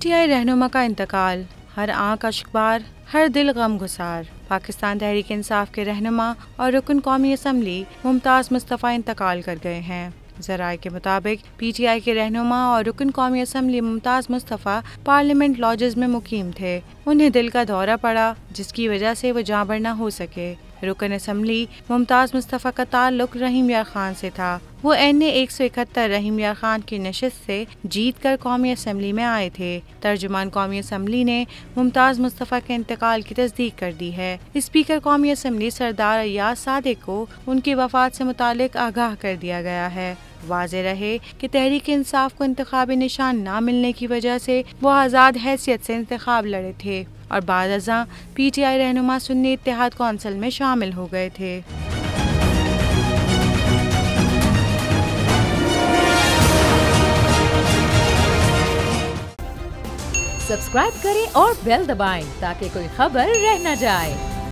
PTI रहनुमा का इंतकाल, हर आंख अश्कबार, हर दिल गम गुसार। पाकिस्तान तहरीक इंसाफ के रहनुमा और रुकन कौमी असम्बली मुमताज़ मुस्तफ़ा इंतकाल कर गए हैं। ज़राए के मुताबिक PTI के रहनुमा और रुकन कौमी assembly Mumtaz Mustafa parliament lodges में मुकीम थे। उन्हें दिल का दौरा पड़ा, जिसकी वजह से वो जाँबर न हो सके। रुकन असम्बली मुमताज़ मुस्तफ़ा का ताल्लुक रहीम यार खान से था। वो NA 171 रहीम यार खान की नशिस्त से जीत कर कौमी असम्बली में आए थे। तर्जुमान कौमी असम्बली ने मुमताज़ मुस्तफ़ा के इंतकाल की तस्दीक कर दी है। स्पीकर कौमी असम्बली सरदार अय्याज सादिक को उनकी वफ़ात से मुतालिक आगाह कर दिया गया है। वाज़े रहे कि तहरीक इंसाफ को इंतखाबी निशान न मिलने की वजह से वो आज़ाद हैसियत से इंतखाब लड़े थे और बाद अज़ां PTI रहनुमा सुन्नी इत्तेहाद कौंसिल में शामिल हो गए थे। सब्सक्राइब करें और बेल दबाएं ताकि कोई खबर रह न जाए।